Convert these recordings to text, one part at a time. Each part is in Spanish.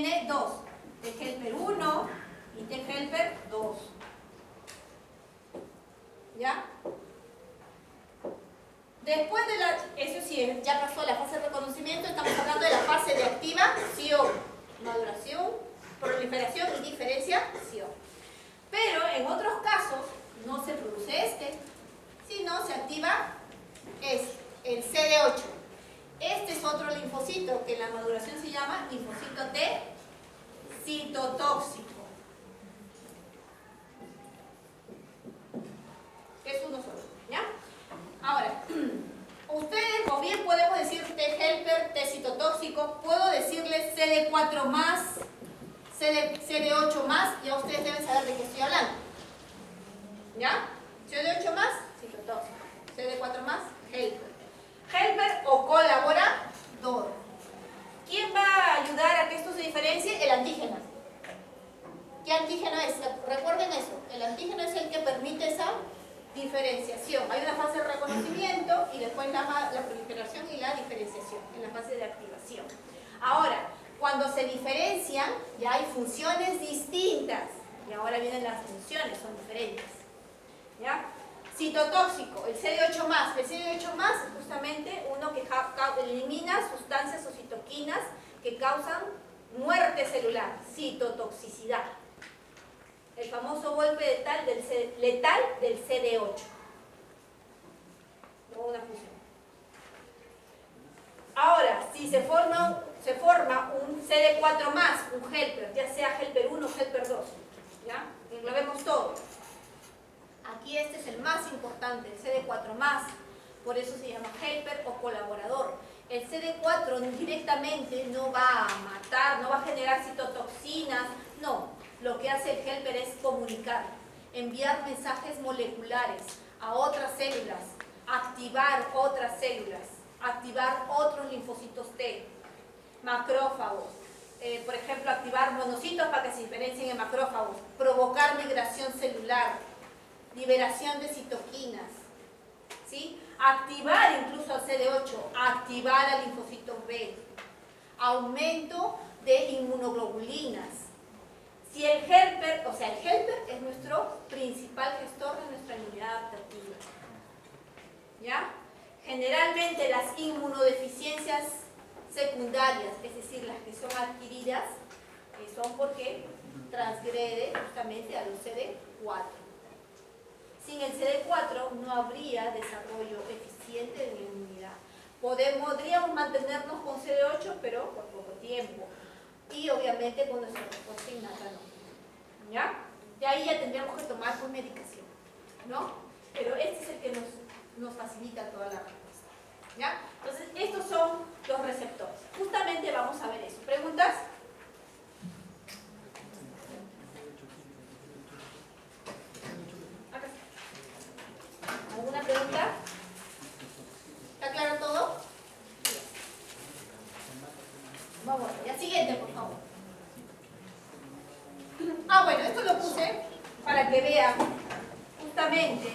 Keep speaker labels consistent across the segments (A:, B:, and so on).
A: tiene dos, T-helper 1 y T-helper 2. ¿Ya? Después de la, eso sí, ya pasó la fase de reconocimiento, estamos hablando de la fase de activación, maduración, proliferación y diferenciación. Pero en otros casos no se produce sino se activa el CD8. Este es otro linfocito que en la maduración se llama linfocito T citotóxico. Es uno solo, ¿ya? Ahora, ustedes, o bien podemos decir T-helper, T citotóxico, puedo decirles CD4 más, CD8 más, ya ustedes deben saber de qué estoy hablando. ¿Ya? CD8 más, citotóxico. CD4 más, helper. Helper o colaborador. ¿Quién va a ayudar a que esto se diferencie? El antígeno. ¿Qué antígeno es? Recuerden eso. El antígeno es el que permite esa diferenciación. Hay una fase de reconocimiento y después la proliferación y la diferenciación en la fase de activación. Ahora, cuando se diferencian, ya hay funciones distintas. Y ahora vienen las funciones, son diferentes. ¿Ya? Citotóxico, el CD8+. El CD8+, justamente uno que elimina sustancias o citoquinas que causan muerte celular, citotoxicidad. El famoso golpe letal del CD8. No una fusión. Ahora, si se forma un CD4+, un helper, ya sea helper 1 o helper 2, ¿ya? Englobemos todo. Aquí este es el más importante, el CD4+, por eso se llama helper o colaborador. El CD4 directamente no va a matar, no va a generar citotoxinas, no. Lo que hace el helper es comunicar, enviar mensajes moleculares a otras células, activar otras células, activar otros linfocitos T, macrófagos, por ejemplo, activar monocitos para que se diferencien en macrófagos, provocar migración celular, liberación de citoquinas, ¿sí? Activar incluso al CD8, activar al linfocito B, aumento de inmunoglobulinas. Si el helper, o sea, el helper es nuestro principal gestor de nuestra inmunidad adaptativa, ¿ya? Generalmente las inmunodeficiencias secundarias, es decir, las que son adquiridas, son porque transgrede justamente a los CD4. Sin el CD4 no habría desarrollo eficiente de la inmunidad. Podríamos mantenernos con CD8, pero por poco tiempo. Y obviamente con nuestra respuesta innata no. ¿Ya? De ahí ya tendríamos que tomar pues medicación, ¿no? Pero este es el que nos facilita toda la respuesta. ¿Ya? Entonces, estos son los receptores. Justamente vamos a ver eso. ¿Preguntas? Acá está. ¿Alguna pregunta? ¿Está claro todo? Vamos, ya siguiente, por favor. Bueno, esto lo puse para que vean justamente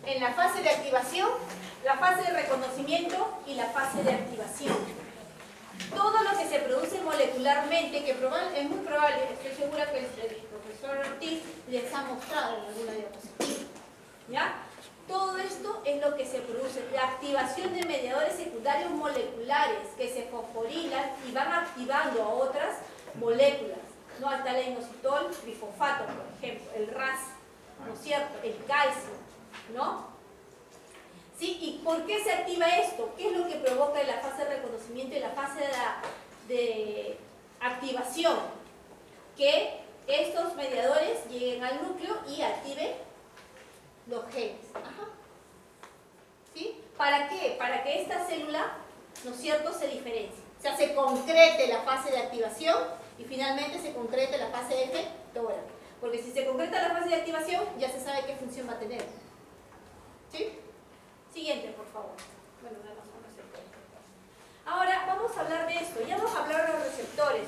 A: en la fase de activación, la fase de reconocimiento y la fase de activación. Todo lo que se produce molecularmente, que es muy probable, estoy segura que el profesor Ortiz les ha mostrado en alguna diapositiva. ¿Ya? Todo esto es lo que se produce, la activación de mediadores secundarios moleculares que se fosforilan y van activando a otras moléculas, ¿no? Está el inositol trifosfato, por ejemplo, el RAS, ¿no es cierto? El calcio, ¿no? ¿Sí? ¿Y por qué se activa esto? ¿Qué es lo que provoca en la fase de reconocimiento y la fase de activación? Que estos mediadores lleguen al núcleo y activen los genes. Ajá. ¿Sí? ¿Para qué? Para que esta célula, ¿no es cierto?, se diferencie. O sea, se concrete la fase de activación y finalmente se concrete la fase de efectora. Porque si se concreta la fase de activación, ya se sabe qué función va a tener. ¿Sí? Siguiente, por favor. Bueno, nada más con receptores. Ahora vamos a hablar de esto. Ya hemos hablado de los receptores.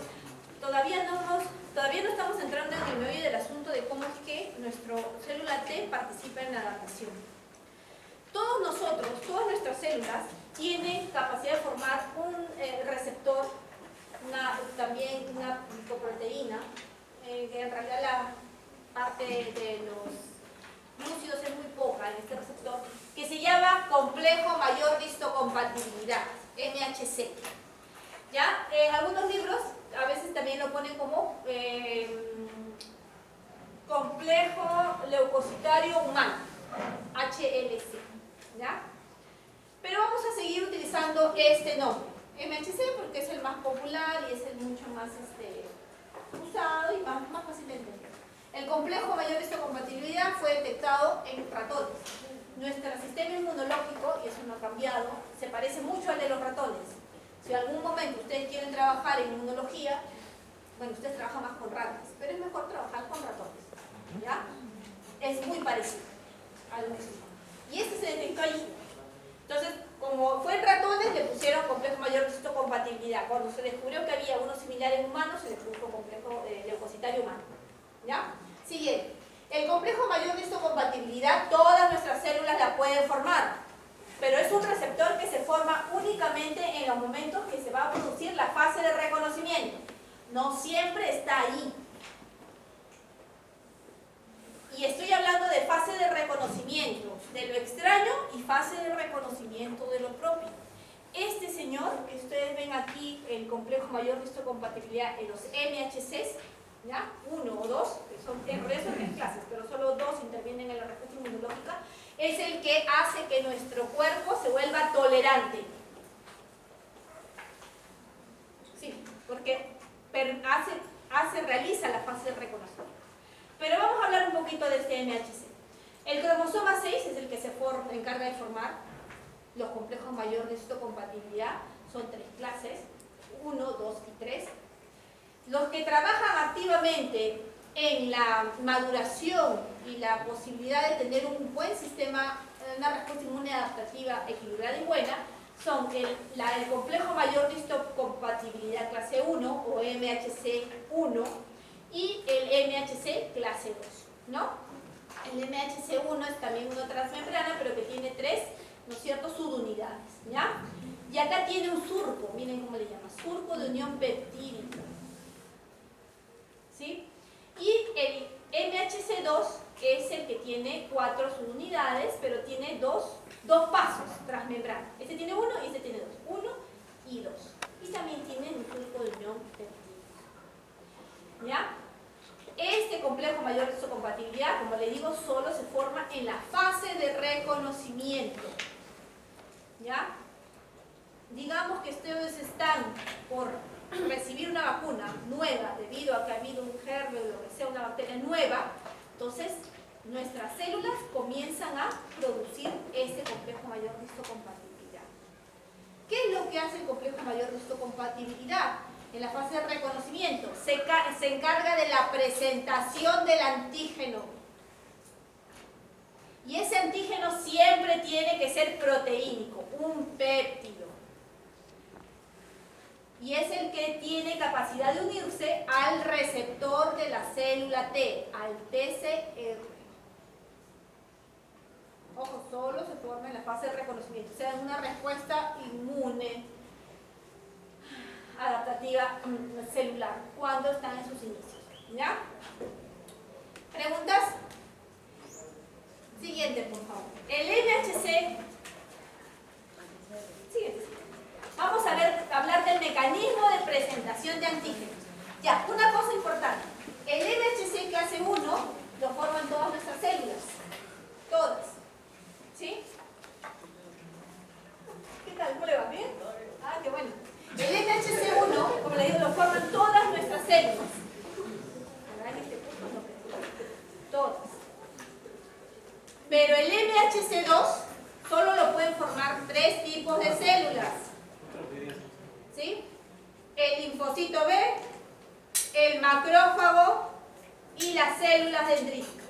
A: Todavía no estamos entrando en el meollo del asunto de cómo es que nuestra célula T participa en la adaptación. Todos nosotros, todas nuestras células, tienen capacidad de formar un receptor también una glicoproteína, que en realidad la parte de los glúcidos es muy poca en este receptor, que se llama complejo mayor histocompatibilidad, MHC. ¿Ya? En algunos libros a veces también lo ponen como complejo leucocitario humano, HLC. ¿Ya? Pero vamos a seguir utilizando este nombre, MHC, porque es el más popular y es el mucho más usado y más fácil de entender. El complejo mayor histocompatibilidad fue detectado en ratones. Nuestro sistema inmunológico, y eso no ha cambiado, se parece mucho al de los ratones. Si en algún momento ustedes quieren trabajar en inmunología, bueno, ustedes trabajan más con ratas, pero es mejor trabajar con ratones. ¿Ya? Es muy parecido al mismo. Y este se detectó allí. Entonces, como fue en ratones, le pusieron complejo mayor de histocompatibilidad. Cuando se descubrió que había uno similar en humanos, se le puso complejo leucocitario humano. ¿Ya? Siguiente. El complejo mayor de histocompatibilidad, todas nuestras células la pueden formar, pero es un receptor que se forma únicamente en los momentos que se va a producir la fase de reconocimiento. No siempre está ahí. Y estoy hablando de fase de reconocimiento de lo extraño y fase de reconocimiento de lo propio. Este señor, que ustedes ven aquí, el complejo mayor de histocompatibilidad en los MHCs, ¿ya? 1 o 2, que son en realidad son 3 clases, pero solo 2 intervienen en la respuesta inmunológica, es el que hace que nuestro cuerpo se vuelva tolerante. Sí, porque realiza la fase de reconocimiento. Pero vamos a hablar un poquito de este MHC. El cromosoma 6 es el que se encarga de formar los complejos mayores de histocompatibilidad. Son 3 clases, 1, 2 y 3. Los que trabajan activamente en la maduración y la posibilidad de tener un buen sistema, una respuesta inmune adaptativa equilibrada y buena, son el complejo mayor de histocompatibilidad clase 1 o MHC1 y el MHC clase 2, ¿no? El MHC1 es también una transmembrana, pero que tiene 3, ¿no es cierto?, subunidades, ¿ya? Y acá tiene un surco, miren cómo le llama, surco de unión peptídica, ¿sí? Y el MHC2 es el que tiene 4 subunidades, pero tiene dos pasos transmembrana. Este tiene 1 y este tiene 2. 1 y 2. Y también tiene un surco de unión peptídica. ¿Ya? Este complejo mayor de histocompatibilidad, como le digo, solo se forma en la fase de reconocimiento. ¿Ya? Digamos que ustedes están por recibir una vacuna nueva debido a que ha habido un germen o lo que sea, una bacteria nueva, entonces nuestras células comienzan a producir este complejo mayor de histocompatibilidad. ¿Qué es lo que hace el complejo mayor de histocompatibilidad? En la fase de reconocimiento se encarga de la presentación del antígeno. Y ese antígeno siempre tiene que ser proteínico, un péptido. Y es el que tiene capacidad de unirse al receptor de la célula T, al TCR. Ojo, solo se forma en la fase de reconocimiento, o sea, en una respuesta inmune adaptativa celular, cuando están en sus inicios. ¿Ya? ¿Preguntas? Siguiente, por favor. El MHC. Siguiente. Vamos a hablar del mecanismo de presentación de antígenos. Ya, una cosa importante. El MHC clase 1 lo forman todas nuestras células. Todas. ¿Sí? ¿Qué tal? ¿Cómo le va? ¿Bien? Ah, qué bueno. El MHC1, como le digo, lo forman todas nuestras células. Todas. Pero el MHC2 solo lo pueden formar 3 tipos de células. ¿Sí? El linfocito B, el macrófago y las células dendríticas.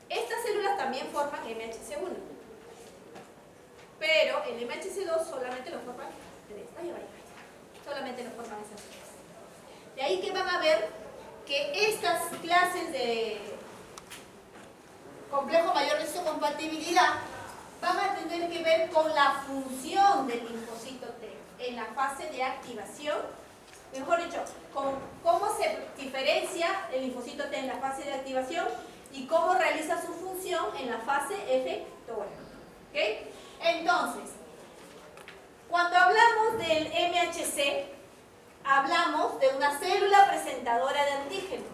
A: Estas células también forman MHC1. Pero el MHC2 solamente lo forman 3. Solamente lo forman esas 3. De ahí que van a ver que estas clases de complejo mayor de histocompatibilidad van a tener que ver con la función del linfocito T en la fase de activación mejor dicho, con cómo se diferencia el linfocito T en la fase de activación y cómo realiza su función en la fase efectora. ¿Okay? Entonces, cuando hablamos del MHC, hablamos de una célula presentadora de antígeno.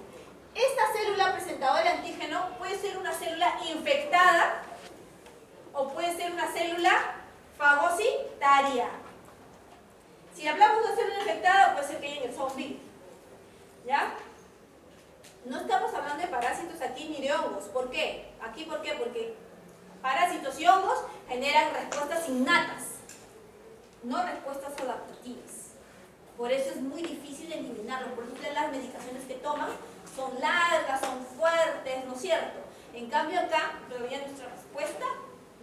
A: Esta célula presentadora de antígeno puede ser una célula infectada o puede ser una célula fagocitaria. Si hablamos de una célula infectada, puede ser que haya ingresado un virus. ¿Ya? No estamos hablando de parásitos aquí ni de hongos. ¿Por qué? Aquí, ¿por qué? Porque parásitos y hongos generan respuestas innatas, no respuestas adaptativas. Por eso es muy difícil eliminarlos. Por ejemplo, las medicaciones que toman son largas, son fuertes, ¿no es cierto? En cambio acá, todavía nuestra respuesta,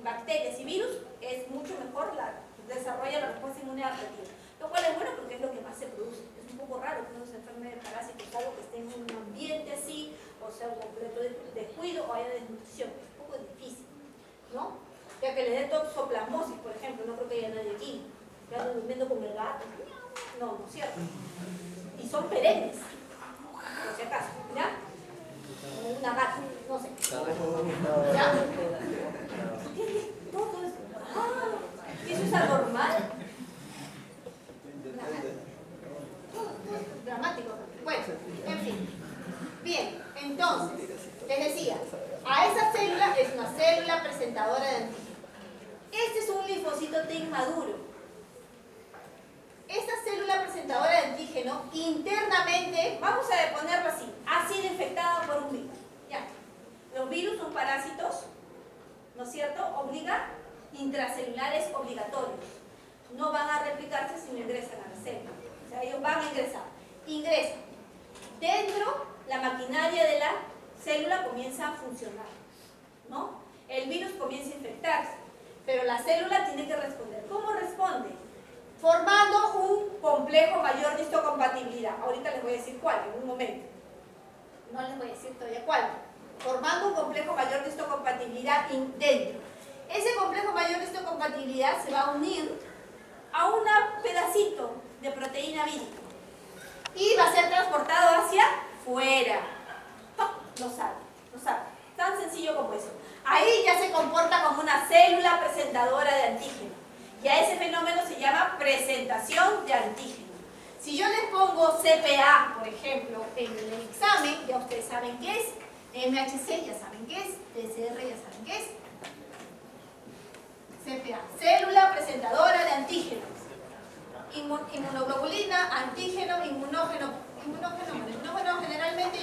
A: bacterias y virus, es mucho mejor, desarrolla la respuesta inmune adaptativa. Lo cual es bueno porque es lo que más se produce. Es un poco raro que uno se enferme de parásitos, algo que esté en un ambiente así, o sea, un completo descuido o haya desnutrición. Es un poco difícil, ¿no? Ya que le dé toxoplasmosis, por ejemplo, no creo que haya nadie aquí. Que anda durmiendo con el gato. No, no es cierto. Y son perennes, por si acaso, ¿ya? Como una gata, no sé. ¿Ya? ¿Entiendes? Todo eso. ¿Eso es anormal? Dramático. Bueno, en fin. Bien, entonces, les decía, a esa célula es una célula presentadora de antígeno. Este es un linfocito T inmaduro. Esta célula presentadora de antígeno internamente, vamos a ponerlo así, ha sido infectada por un virus. Ya. Los virus son parásitos, ¿no es cierto? Intracelulares obligatorios. No van a replicarse si no ingresan a la célula. O sea, ellos van a ingresar. Ingresan. Dentro, la maquinaria de la célula comienza a funcionar, ¿no? El virus comienza a infectarse, pero la célula tiene que responder. ¿Cómo responde? Formando un complejo mayor de histocompatibilidad. Ahorita les voy a decir cuál, en un momento. No les voy a decir todavía cuál. Formando un complejo mayor de histocompatibilidad dentro. Ese complejo mayor de histocompatibilidad se va a unir a un pedacito de proteína vírica y va a ser transportado hacia fuera. No sabe. Tan sencillo como eso. Ahí ya se comporta como una célula presentadora de antígeno. Y a ese fenómeno se llama presentación de antígeno. Si yo les pongo CPA, por ejemplo, en el examen, ya ustedes saben qué es. MHC ya saben qué es. PCR ya saben qué es. CPA, célula presentadora de antígenos. Inmunoglobulina, antígeno, inmunógeno generalmente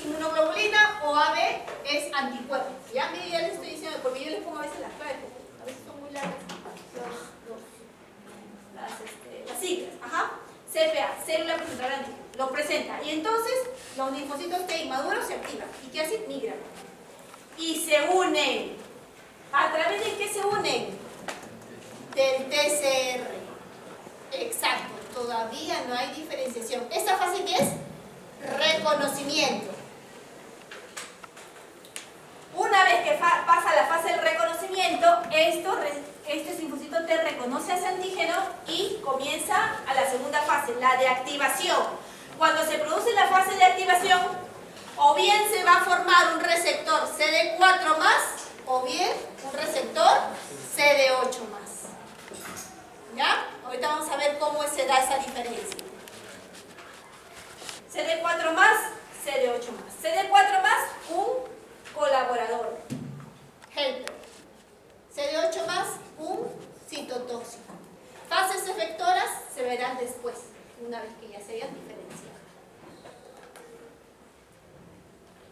A: inmunoglobulina o AB es anticuerpo. Ya les estoy diciendo, porque yo les pongo a veces las claves, a veces son muy largas las siglas. CPA, célula presentadora de antígeno. Lo presenta y entonces los linfocitos T inmaduros se activan. ¿Y qué hacen? Migran. Y se unen. ¿A través de qué se unen? Del TCR. Exacto, todavía no hay diferenciación. ¿Esta fase qué es? Reconocimiento. Una vez que pasa la fase del reconocimiento, este linfocito T reconoce a ese antígeno y comienza a la segunda fase, la de activación. Cuando se produce la fase de activación, o bien se va a formar un receptor CD4+, o bien un receptor CD8+. ¿Ya? Ahorita vamos a ver cómo se da esa diferencia. CD4+, CD8+. CD4+, un colaborador, helper. CD8+, un citotóxico. Fases efectoras se verán después, una vez que ya se hayan diferenciado.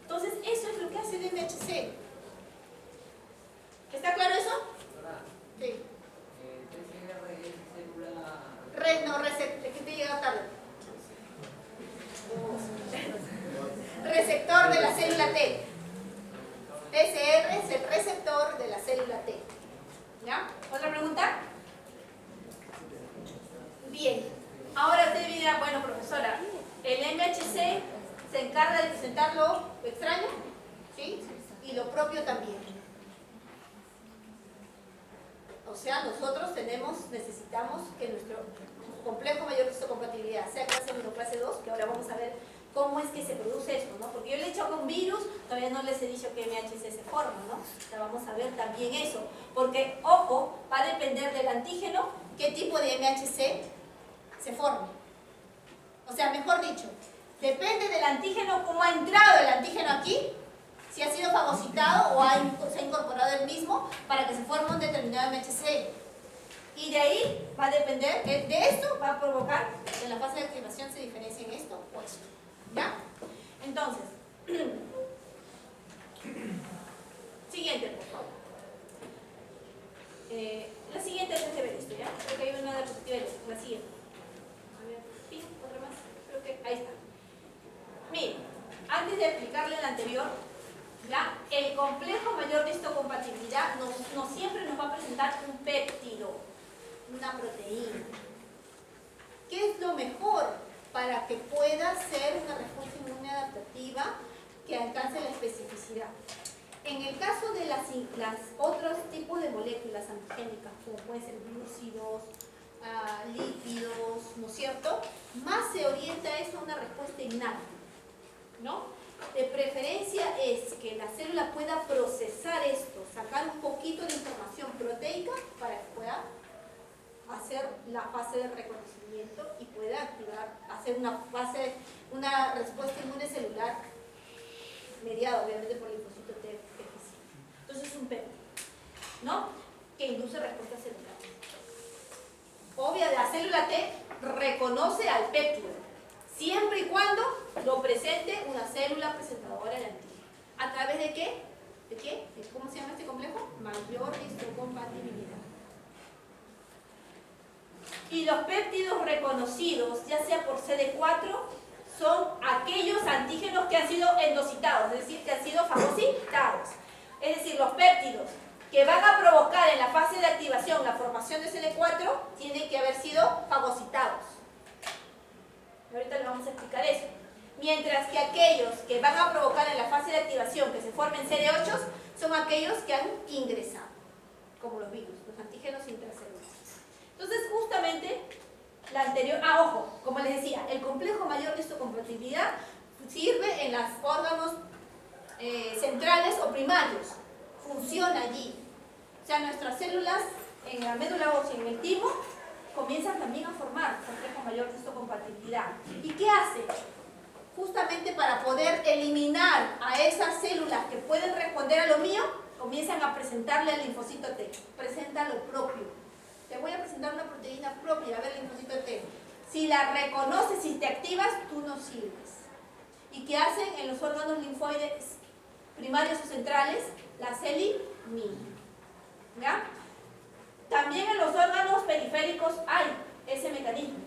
A: Entonces, eso es lo que hace el MHC. ¿Está claro eso? Sí. Que te llega tarde. Receptor de la célula T. TCR es el receptor de la célula T. ¿Ya? ¿Otra pregunta? Bien. Ahora usted dirá, bueno, profesora, el MHC se encarga de presentar lo extraño, ¿sí? Y lo propio también. O sea, nosotros necesitamos que nuestro complejo mayor de histocompatibilidad, sea clase 1 o clase 2, que ahora vamos a ver cómo es que se produce esto, ¿no? Porque yo le he hecho con virus, todavía no les he dicho que MHC se forma, ¿no? O sea, vamos a ver también eso. Porque, ojo, va a depender del antígeno qué tipo de MHC se forme. O sea, mejor dicho, depende del antígeno, cómo ha entrado el antígeno aquí, si ha sido fagocitado o se ha incorporado el mismo para que se forme un determinado MHC. Y de ahí va a depender, de esto va a provocar que en la fase de activación se diferencie en esto o esto. ¿Ya? Entonces, siguiente, por favor. La siguiente es que ver esto, ¿ya? Creo que hay una diapositiva de esto. La siguiente. A ver, sí, otra más. Creo que ahí está. Miren, antes de explicarle la anterior, ¿ya? El complejo mayor de histocompatibilidad no siempre nos va a presentar un péptido, una proteína. ¿Qué es lo mejor para que pueda ser una respuesta inmune adaptativa que alcance la especificidad? En el caso de las otros tipos de moléculas antigénicas, como pueden ser glúcidos, lípidos, ¿no es cierto? Más se orienta eso a una respuesta innata, ¿no? De preferencia es que la célula pueda procesar esto, sacar un poquito de información proteica para que pueda hacer la fase de reconocimiento y pueda activar, hacer una respuesta inmune celular mediada obviamente por el linfocito T eficiente. Entonces es un péptido, ¿no? Que induce respuestas celulares. Obvia, la célula T reconoce al péptido, siempre y cuando lo presente una célula presentadora de antígeno. ¿A través de qué? ¿De qué? ¿Cómo se llama este complejo? Mayor histocompatibilidad. Y los péptidos reconocidos, ya sea por CD4, son aquellos antígenos que han sido endocitados, es decir, que han sido fagocitados. Es decir, los péptidos que van a provocar en la fase de activación la formación de CD4 tienen que haber sido fagocitados. Ahorita les vamos a explicar eso. Mientras que aquellos que van a provocar en la fase de activación que se formen CD8 son aquellos que han ingresado, como los virus, los antígenos intracelulares. Entonces, justamente, la anterior, ojo, como les decía, el complejo mayor de histocompatibilidad sirve en los órganos centrales o primarios, funciona allí. O sea, nuestras células en la médula ósea y en el timo comienzan también a formar complejo mayor de histocompatibilidad. ¿Y qué hace? Justamente para poder eliminar a esas células que pueden responder a lo mío, comienzan a presentarle al linfocito T. Presenta lo propio. Te voy a presentar una proteína propia, a ver, linfocito T. Si la reconoces, si te activas, tú no sirves. ¿Y qué hacen en los órganos linfoides primarios o centrales? La eliminación. ¿Ya? También en los órganos periféricos hay ese mecanismo,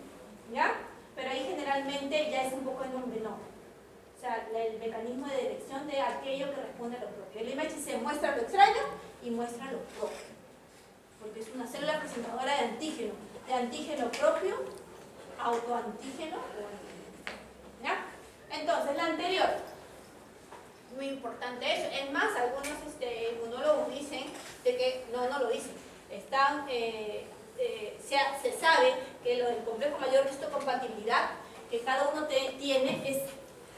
A: ¿ya? Pero ahí generalmente ya es un poco en un menor. O sea, el mecanismo de dirección de aquello que responde a lo propio. El MHC muestra lo extraño y muestra lo propio. Porque es una célula presentadora de antígeno propio, autoantígeno o antígeno. ¿Ya? Entonces, la anterior, muy importante eso. Es más, algunos inmunólogos dicen de que, no lo dicen, se sabe que lo del complejo mayor de histocompatibilidad que cada uno tiene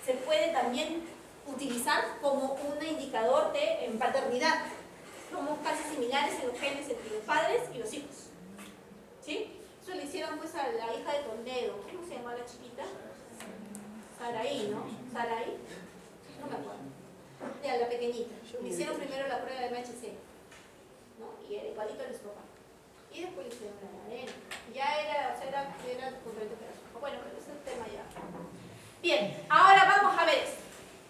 A: se puede también utilizar como un indicador de paternidad. Somos casi similares en los genes entre los padres y los hijos. ¿Sí? Eso le hicieron pues a la hija de Toledo. ¿Cómo se llama la chiquita? Saraí, ¿no? Saraí. No me acuerdo. Ya, la pequeñita. Le hicieron primero la prueba de MHC, ¿no? Y era igualito a los papás. Y después le hicieron la ADN. Ya era completo operativo. Bueno, pero ese es el tema ya. Bien, ahora vamos a ver esto.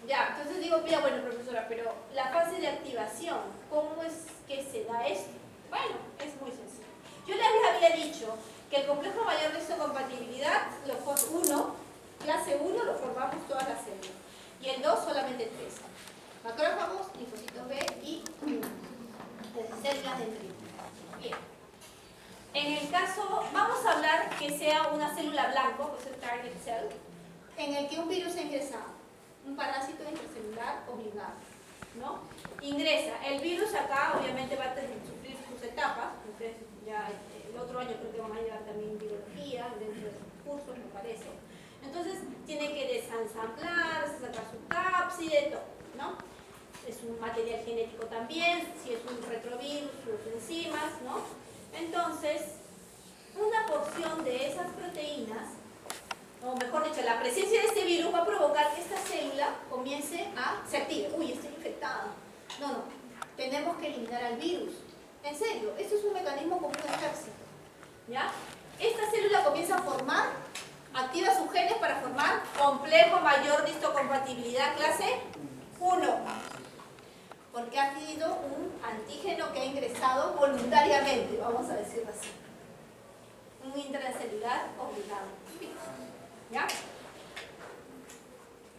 A: Ya, entonces digo, mira, bueno, profesora, pero la fase de activación, ¿cómo es que se da esto? Bueno, es muy sencillo. Yo les había dicho que el complejo mayor de histocompatibilidad, clase 1, lo formamos todas las células. Y el 2 solamente 3. Macrófagos, linfocitos B y células dendríticas. Bien. En el caso, vamos a hablar que sea una célula blanco, que es el target cell, en el que un virus ha ingresado. Un parásito intracelular obligado, ¿no? Ingresa. El virus acá obviamente va a sufrir sus etapas, ustedes ya el otro año creo que van a llevar también biología dentro de sus cursos, me parece. Entonces tiene que desensamblar, sacar su cápside, todo, ¿no? Es un material genético también, si es un retrovirus, sus enzimas, ¿no? Entonces, una porción de esas proteínas, o mejor dicho, la presencia de este virus va a provocar que esta célula comience a se active. Uy, estoy infectada. No, tenemos que eliminar al virus. En serio, esto es un mecanismo común de ejército. ¿Ya? Esta célula comienza a formar, activa sus genes para formar complejo mayor de histocompatibilidad clase 1. Porque ha sido un antígeno que ha ingresado voluntariamente, vamos a decirlo así. Un intracelular obligado. ¿Ya?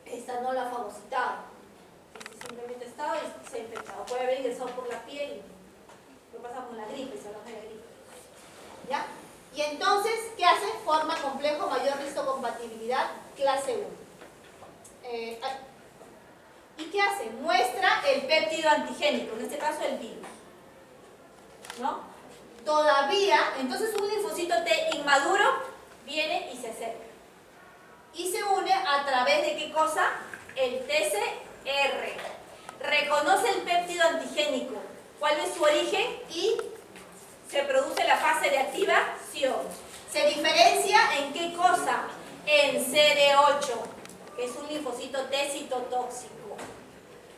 A: Esta no la ha fagocitado. Este simplemente ha estado y se ha infectado. Puede haber ingresado por la piel. Lo pasa con la gripe, se aloja de la gripe. ¿Ya? Y entonces, ¿qué hace? Forma complejo mayor de histocompatibilidad clase 1. ¿Y qué hace? Muestra el péptido antigénico, en este caso el virus. ¿No? Todavía, entonces un linfocito T inmaduro viene y se acerca. Y se une a través de ¿qué cosa? El TCR. Reconoce el péptido antigénico. ¿Cuál es su origen? Y se produce la fase de activación. ¿Se diferencia en qué cosa? En CD8, que es un linfocito T citotóxico.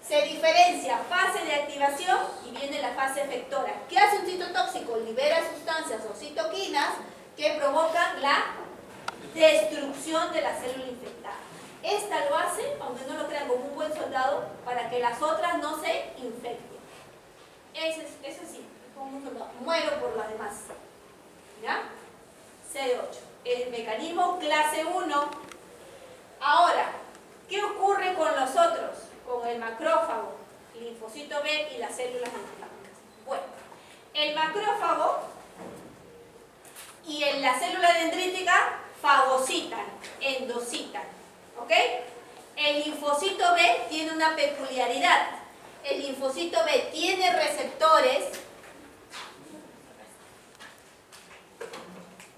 A: Se diferencia fase de activación y viene la fase efectora. ¿Qué hace un citotóxico? Libera sustancias o citoquinas que provocan la destrucción de la célula infectada. Esta lo hace, aunque no lo crean, como un buen soldado, para que las otras no se infecten. Eso sí, como un soldado. Muero por las demás. ¿Ya? CD8. El mecanismo clase 1. Ahora, ¿qué ocurre con los otros? Con el macrófago, linfocito B y las células dendríticas. Bueno, el macrófago y la célula dendrítica fagocitan, endocitan. ¿Ok? El linfocito B tiene una peculiaridad. El linfocito B tiene receptores.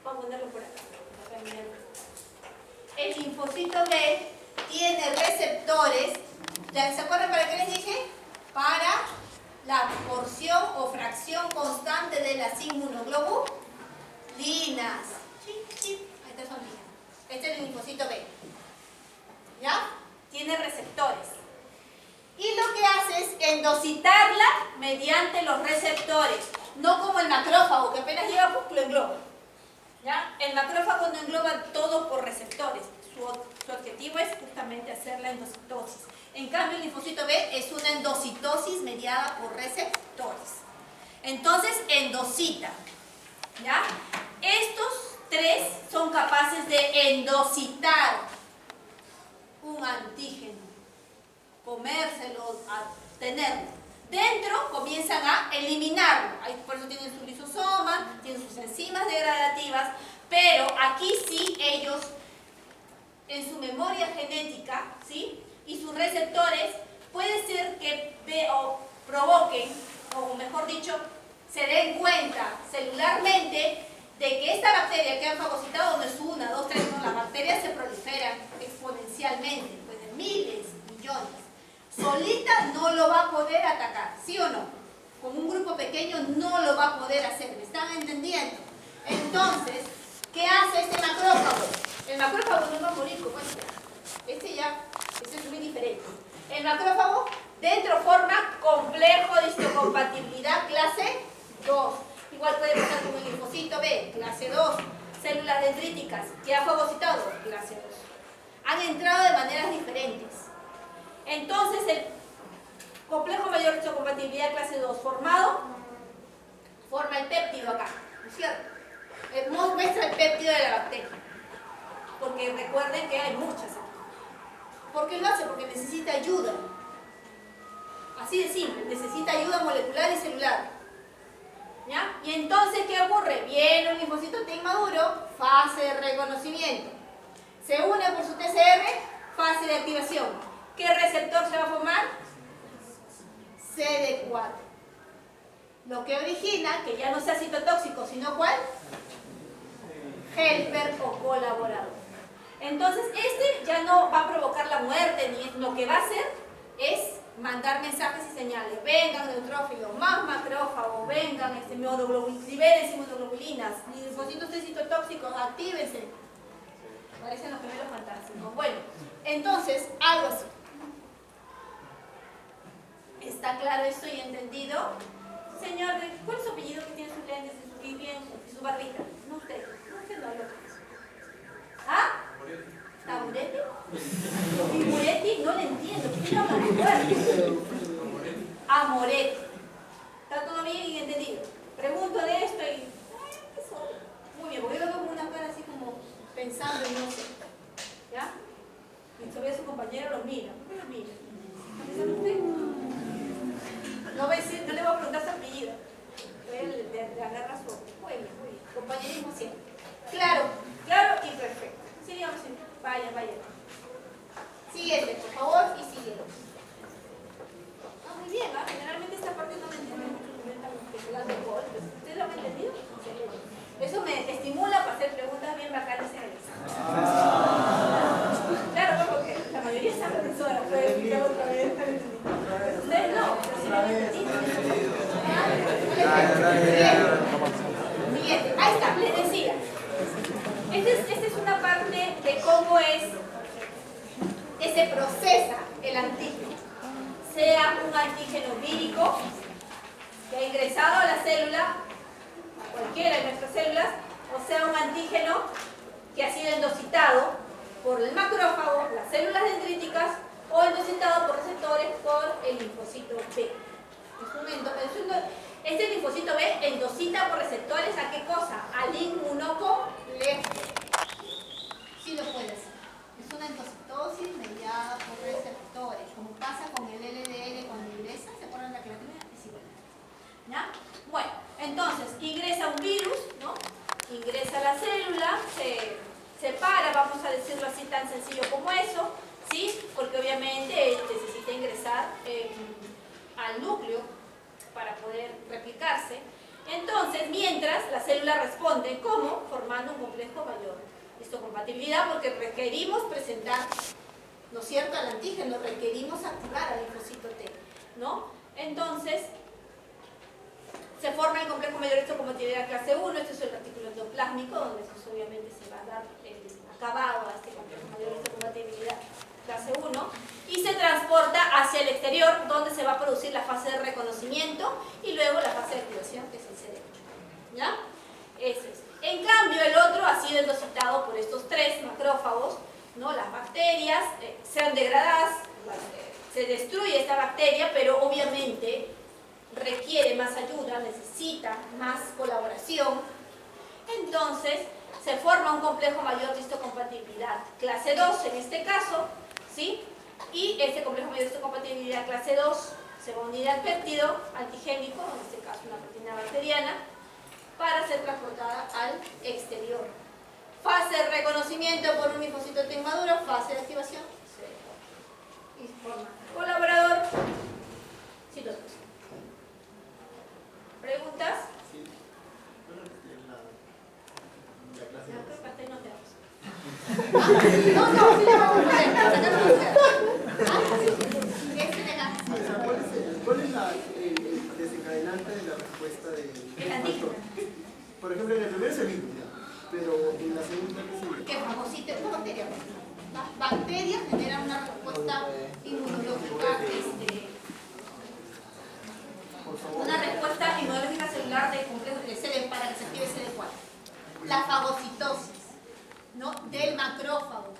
A: Vamos a ponerlo por acá. El linfocito B tiene receptores. ¿Se acuerdan para qué les dije? Para la porción o fracción constante de las inmunoglobulinas. Estas son líneas. Este es el linfocito B. ¿Ya? Tiene receptores. Y lo que hace es endocitarla mediante los receptores. No como el macrófago, que apenas llega, lo engloba. ¿Ya? El macrófago no engloba todo por receptores. Su objetivo es justamente hacer la endocitosis. En cambio, el linfocito B es una endocitosis mediada por receptores. Entonces, endocita. ¿Ya? Estos tres son capaces de endocitar un antígeno, comérselo, a tenerlo. Dentro comienzan a eliminarlo. Por eso tienen su lisosoma, tienen sus enzimas degradativas, pero aquí sí ellos, en su memoria genética, ¿sí?, y sus receptores, puede ser que provoquen, o mejor dicho, se den cuenta celularmente de que esta bacteria que han fagocitado no es una, dos, tres, no, las bacterias se proliferan exponencialmente, pues de miles, millones. Solita no lo va a poder atacar, ¿sí o no? Con un grupo pequeño no lo va a poder hacer, ¿me están entendiendo? Entonces, ¿qué hace este macrófago? El macrófago no va a morir como este es muy diferente. El macrófago dentro forma complejo de histocompatibilidad clase 2. Igual puede pasar con el linfocito B, clase 2. Células dendríticas que ha fagocitado, clase 2. Han entrado de maneras diferentes. Entonces el complejo mayor de histocompatibilidad clase 2 formado, forma el péptido acá, ¿no es cierto? Muestra el péptido de la bacteria. Porque recuerden que hay muchas. ¿Por qué lo hace? Porque necesita ayuda. Así de simple, necesita ayuda molecular y celular. ¿Ya? Y entonces, ¿qué ocurre? Viene un linfocito T inmaduro, fase de reconocimiento. Se une por su TCR, fase de activación. ¿Qué receptor se va a formar? CD4. lo que origina que ya no sea citotóxico, sino ¿cuál? Helper o colaborador. Entonces, este ya no va a provocar la muerte, ni lo que va a hacer es mandar mensajes y señales. Vengan neutrófilos, más macrófagos, vengan liberen inmunoglobulinas, linfocitos T citotóxicos, actívense. Parecen los gemelos fantásticos. Bueno, entonces, algo así. ¿Está claro esto y entendido? Señor, ¿cuál es su apellido que tiene sus lentes y su barbita? No usted no hablo. ¿Ah? ¿Taburete? ¿Y Moretti? No le entiendo. ¿Por qué no habla fuerte? Amoretti. ¿Está todo bien y entendido? Pregunto de esto y... ¿qué soy? Muy bien, porque yo lo veo con una cara así como pensando y no sé. ¿Ya? Y todavía su compañero lo mira. ¿Por qué lo mira? ¿Está pensando usted? No le voy a preguntar su apellido. Le agarra su... Muy bien. Compañerismo siempre. Claro y perfecto. Sí, digamos, vaya. Siguiente, por favor, y siguiente. Muy bien, ¿no? Generalmente esta parte no me entiende mucho, ¿ustedes lo han entendido? Eso me estimula para hacer preguntas bien bacanas en el examen. Claro, porque la mayoría está profesora, puede explicar otra vez. Ustedes no, pero sí lo han entendido. Siguiente, ahí está, les decía. Esta es una parte de cómo es que se procesa el antígeno. Sea un antígeno vírico que ha ingresado a la célula, a cualquiera de nuestras células, o sea un antígeno que ha sido endocitado por el macrófago, las células dendríticas, o endocitado por receptores por el linfocito B. Este linfocito B endocita por receptores ¿a qué cosa? Al inmunocomplejo. Sí lo puede hacer. Es una endocitosis mediada por receptores, como pasa con el LDL cuando ingresa, ¿se acuerdan de la creatina? Es igual. ¿Ya? Bueno, entonces ingresa un virus, ¿no? Ingresa a la célula, se separa, vamos a decirlo así tan sencillo como eso, ¿sí? Porque obviamente necesita ingresar al núcleo para poder replicarse. Entonces, mientras la célula responde, ¿cómo? Formando un complejo mayor. Histocompatibilidad porque requerimos presentar, ¿no es cierto?, al antígeno, requerimos activar al linfocito T, ¿no? Entonces, se forma el complejo mayor histocompatibilidad clase 1, este es el artículo endoplásmico, donde pues, obviamente se va a dar el acabado a este complejo mayor histocompatibilidad clase 1, y se transporta hacia el exterior, donde se va a producir la fase de reconocimiento y luego la fase de activación, que es el CD8. ¿Ya? Ese es. En cambio, el otro ha sido endocitado por estos tres macrófagos, ¿no? Las bacterias sean degradadas, se destruye esta bacteria, pero obviamente requiere más ayuda, necesita más colaboración. Entonces, se forma un complejo mayor de histocompatibilidad clase 2 en este caso, ¿sí? Y este complejo mayor de histocompatibilidad clase 2 se va a unir al péptido antigénico, en este caso una proteína bacteriana, para ser transportada al exterior. Fase de reconocimiento por un linfocito T inmaduro, fase de activación, y forma colaborador, citotóxico. ¿Preguntas?
B: Sí. La clase
A: No, creo que hasta ahí no te vamos.
C: No, sí le vamos a poner, para sacar la mujer.
B: ¿Cuál es el desencadenante de la respuesta de
A: El antígeno.
B: Por ejemplo, en el primero es el virus, pero en la segunda, ¿qué sería?
A: Que fagocite una bacteria. Las bacterias generan una respuesta inmunológica,
B: Por favor.
A: una respuesta inmunológica celular del complejo de CD para que se active CD4. La fagocitosis, ¿no? Del macrófago,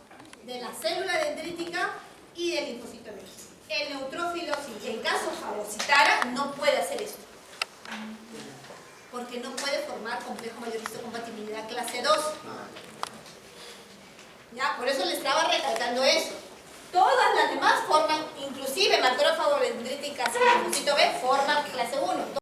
A: de la célula dendrítica y del linfocito B. El neutrófilo, si en caso fagocitara, no puede hacer esto. Porque no puede formar complejo mayor histocompatibilidad clase 2. ¿Ya? Por eso le estaba recalcando eso. Todas las demás forman, inclusive macrófago dendríticas y linfocito B, forman clase 1.